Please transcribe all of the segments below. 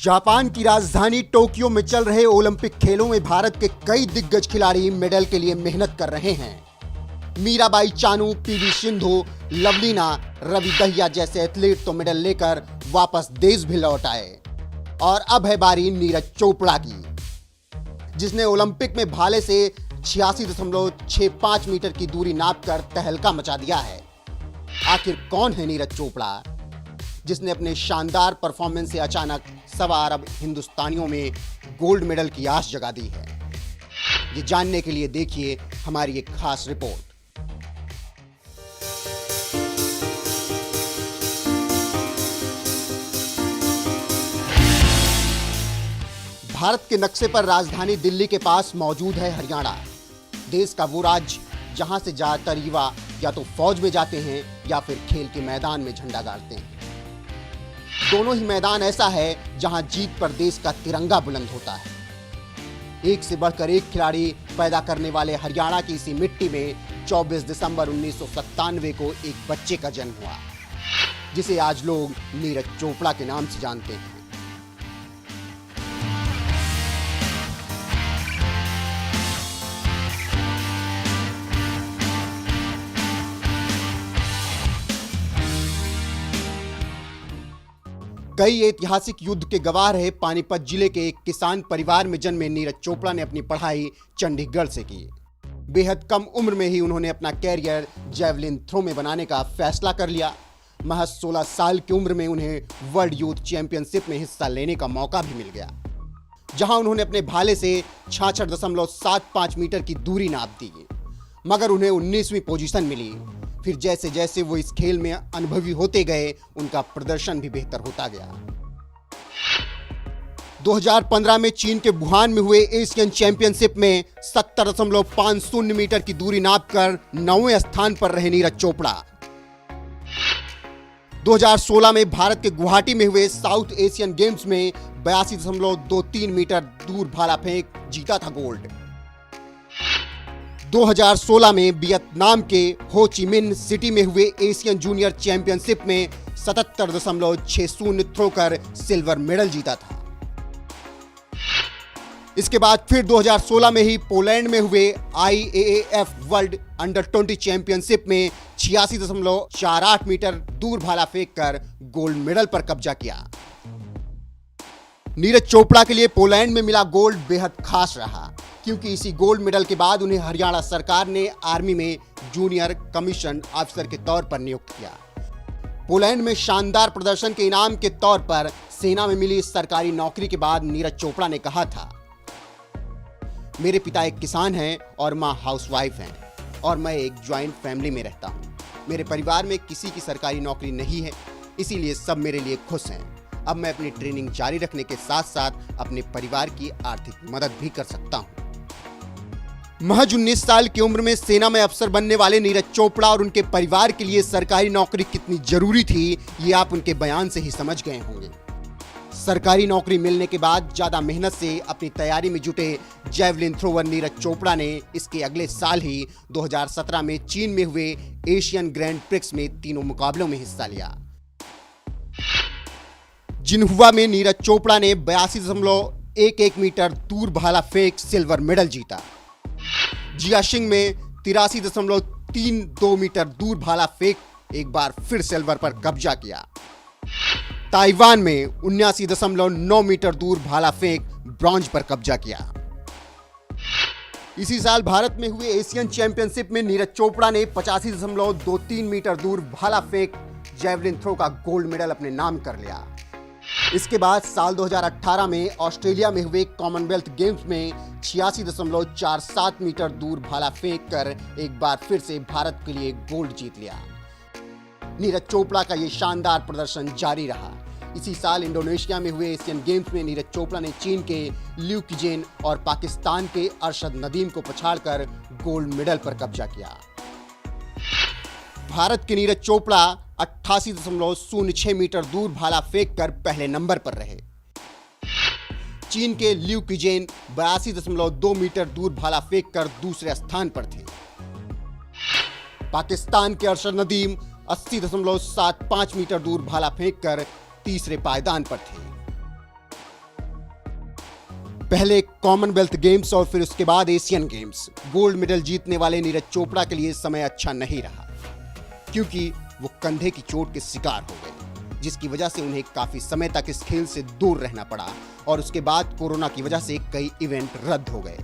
Japan की राजधानी Tokyo में चल रहे ओलंपिक खेलों में भारत के कई दिग्गज खिलाड़ी मेडल के लिए मेहनत कर रहे हैं। मीराबाई चानू, पीवी सिंधु, लवलीना, रवि दहिया जैसे एथलीट तो मेडल लेकर वापस देश भी लौट आए। और अब है बारी नीरज चोपड़ा की, जिसने ओलंपिक में भाले से 86.65 मीटर की दूरी नापकर तहलका मचा दिया है। आखिर कौन है नीरज चोपड़ा, जिसने अपने शानदार परफॉर्मेंस से अचानक 1.25 अरब हिंदुस्तानियों में गोल्ड मेडल की आस जगा दी है? ये जानने के लिए देखिए हमारी एक खास रिपोर्ट। भारत के नक्शे पर राजधानी दिल्ली के पास मौजूद है हरियाणा, देश का वो राज्य जहां से ज्यादातर युवा या तो फौज में जाते हैं या फिर खेल के मैदान में झंडा गाड़ते हैं। दोनों ही मैदान ऐसा है जहां जीत पर देश का तिरंगा बुलंद होता है। एक से बढ़कर एक खिलाड़ी पैदा करने वाले हरियाणा की इसी मिट्टी में 24 दिसंबर 1997 को एक बच्चे का जन्म हुआ, जिसे आज लोग नीरज चोपड़ा के नाम से जानते हैं। कई ऐतिहासिक युद्ध के गवाह रहे पानीपत जिले के एक किसान परिवार में जन्मे नीरज चोपड़ा ने अपनी पढ़ाई चंडीगढ़ से की। बेहद कम उम्र में ही उन्होंने अपना कैरियर जैवलिन थ्रो में बनाने का फैसला कर लिया। महज 16 साल की उम्र में उन्हें वर्ल्ड यूथ चैंपियनशिप में हिस्सा लेने का मौका भी मिल गया, जहां उन्होंने अपने भाले से 66.75 मीटर की दूरी नाप दी, मगर उन्हें 19वीं पोजीशन मिली। फिर जैसे जैसे वो इस खेल में अनुभवी होते गए, उनका प्रदर्शन भी बेहतर होता गया। 2015 में चीन के वुहान में हुए एशियन चैंपियनशिप में 70.50 मीटर की दूरी नापकर 9वें स्थान पर रहे नीरज चोपड़ा। 2016 में भारत के गुवाहाटी में हुए साउथ एशियन गेम्स में 82.23 मीटर दूर भाला फेंक जीता था गोल्ड। 2016 में वियतनाम के हो ची मिन्ह सिटी में हुए एशियन जूनियर चैंपियनशिप में 77.60 थ्रो कर सिल्वर मेडल जीता था। इसके बाद फिर 2016 में ही पोलैंड में हुए IAAF वर्ल्ड अंडर 20 चैंपियनशिप में 86.48 मीटर दूर भाला फेंक कर गोल्ड मेडल पर कब्जा किया। नीरज चोपड़ा के लिए पोलैंड में मिला गोल्ड बेहद खास रहा, क्योंकि इसी गोल्ड मेडल के बाद उन्हें हरियाणा सरकार ने आर्मी में जूनियर कमीशन ऑफिसर के तौर पर नियुक्त किया। पोलैंड में शानदार प्रदर्शन के इनाम के तौर पर सेना में मिली सरकारी नौकरी के बाद नीरज चोपड़ा ने कहा था, मेरे पिता एक किसान हैं और मां हाउसवाइफ हैं, और मैं एक ज्वाइंट फैमिली में रहता हूं। मेरे परिवार में किसी की सरकारी नौकरी नहीं है, इसीलिए सब मेरे लिए खुश हैं। अब मैं अपनी ट्रेनिंग जारी रखने के साथ साथ अपने परिवार की आर्थिक मदद भी कर सकता हूं। महज 19 साल की उम्र में सेना में अफसर बनने वाले नीरज चोपड़ा और उनके परिवार के लिए सरकारी नौकरी कितनी जरूरी थी, ये आप उनके बयान से ही समझ गए होंगे। सरकारी नौकरी मिलने के बाद ज्यादा मेहनत से अपनी तैयारी में जुटे जैवलिन थ्रोवर नीरज चोपड़ा ने इसके अगले साल ही 2017 में चीन में हुए एशियन ग्रैंड प्रिक्स में तीनों मुकाबलों में हिस्सा लिया। जिन्हुआ में नीरज चोपड़ा ने 82.11 मीटर दूर भाला फेंक सिल्वर मेडल जीता। जियाशिंग में 83.32 मीटर दूर भाला फेंक एक बार फिर सिल्वर पर कब्जा किया। ताइवान में 79.9 मीटर दूर भाला फेंक ब्रॉन्ज पर कब्जा किया। इसी साल भारत में हुए एशियन चैंपियनशिप में नीरज चोपड़ा ने 85.23 मीटर दूर भाला फेंक जैवलिन थ्रो का गोल्ड मेडल अपने नाम कर लिया। इसके बाद साल 2018 में ऑस्ट्रेलिया में हुए कॉमनवेल्थ गेम्स में 86.47 मीटर दूर भाला फेंक कर एक बार फिर से भारत के लिए गोल्ड जीत लिया। नीरज चोपड़ा का ये शानदार प्रदर्शन जारी रहा। इसी साल इंडोनेशिया में हुए एशियन गेम्स में नीरज चोपड़ा ने चीन के ल्यू किजेन और पाकिस्तान के अरशद नदीम को पछाड़कर गोल्ड मेडल पर कब्जा किया। भारत के नीरज चोपड़ा 88.06 मीटर दूर भाला फेंक कर पहले नंबर पर रहे। चीन के ल्यू किजेन 82.2 मीटर दूर भाला फेंक कर दूसरे स्थान पर थे। पाकिस्तान के अरशद नदीम 80.75 मीटर दूर भाला फेंक कर तीसरे पायदान पर थे। पहले कॉमनवेल्थ गेम्स और फिर उसके बाद एशियन गेम्स, गोल्ड मेडल जीतने वाले नीरज चोपड़ा के लिए समय अच्छा नहीं रहा, क्योंकि वो कंधे की चोट के शिकार हो गए, जिसकी वजह से उन्हें काफी समय तक इस खेल से दूर रहना पड़ा और उसके बाद कोरोना की वजह से कई इवेंट रद्द हो गए।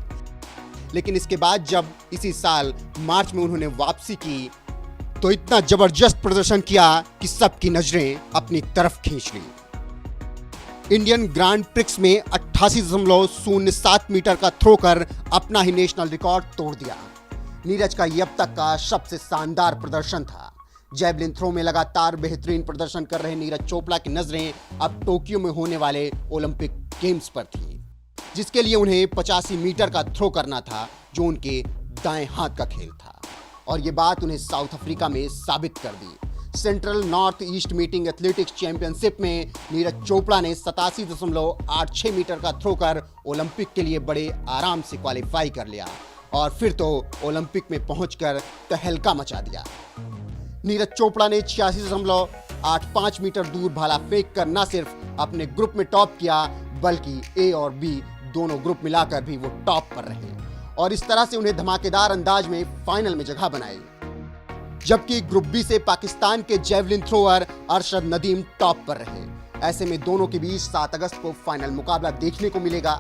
लेकिन इसके बाद जब इसी साल मार्च में उन्होंने वापसी की तो इतना जबरदस्त प्रदर्शन किया कि सबकी नजरें अपनी तरफ खींच ली। इंडियन ग्रांड प्रिक्स में 88.07 मीटर का थ्रो कर अपना ही नेशनल रिकॉर्ड तोड़ दिया। नीरज का ये अब तक का सबसे शानदार प्रदर्शन था। जैवलिन थ्रो में लगातार बेहतरीन प्रदर्शन कर रहे नीरज चोपड़ा की नजरें अब टोक्यो में होने वाले ओलंपिक गेम्स पर थी, जिसके लिए उन्हें 85 मीटर का थ्रो करना था, जो उनके दाएं हाथ का खेल था। और ये बात उन्हें साउथ अफ्रीका में साबित कर दी। Central north east meeting athletics championship में नीरज चोपड़ा ने 87.86 मीटर का थ्रो कर ओलंपिक के लिए बड़े आराम से क्वालिफाई कर लिया और फिर तो ओलंपिक में पहुंचकर तहलका मचा दिया। नीरज चोपड़ा ने 86.85 मीटर दूर भाला फेंक कर न सिर्फ अपने ग्रुप में टॉप किया, बल्कि ए और बी दोनों ग्रुप मिलाकर भी वो टॉप पर रहे और इस तरह से उन्हें धमाकेदार अंदाज में फाइनल में जगह बनाई। जबकि ग्रुप बी से पाकिस्तान के javelin thrower Arshad Nadeem top पर रहे। ऐसे में दोनों के बीच 7 अगस्त को फाइनल मुकाबला देखने को मिलेगा।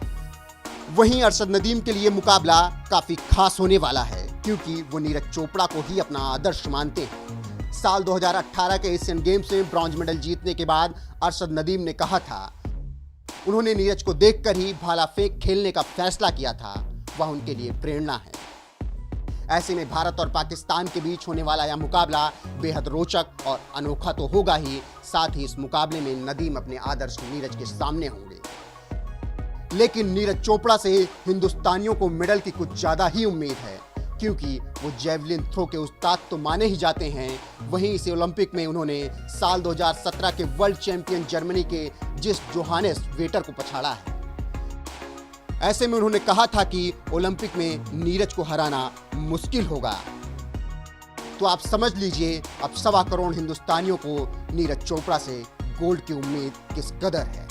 वहीं अरशद नदीम के लिए मुकाबला काफी खास होने वाला है, क्योंकि वो नीरज चोपड़ा को ही अपना आदर्श मानते हैं। साल 2018 के एशियन गेम्स में ब्रॉन्ज मेडल जीतने के बाद अरशद नदीम ने कहा था, उन्होंने नीरज को देखकर ही भाला फेंक खेलने का फैसला किया था, वह उनके लिए प्रेरणा है। ऐसे में भारत और पाकिस्तान के बीच होने वाला यह मुकाबला बेहद रोचक और अनोखा तो होगा ही, साथ ही इस मुकाबले में नदीम अपने आदर्श नीरज के सामने होंगे। लेकिन नीरज चोपड़ा से हिंदुस्तानियों को मेडल की कुछ ज्यादा ही उम्मीद है, क्योंकि वो जेवलिन थ्रो के उस्ताद तो माने ही जाते हैं। वहीं इस ओलंपिक में उन्होंने साल 2017 के वर्ल्ड चैंपियन जर्मनी के जिस जोहानेस वेटर को पछाड़ा है। ऐसे में उन्होंने कहा था कि ओलंपिक में नीरज को हराना मुश्किल होगा। तो आप समझ लीजिए अब 1.25 करोड़ हिंदुस्तानियों को नीरज चोपड़ा से गोल्ड की उम्मीद किस कदर है।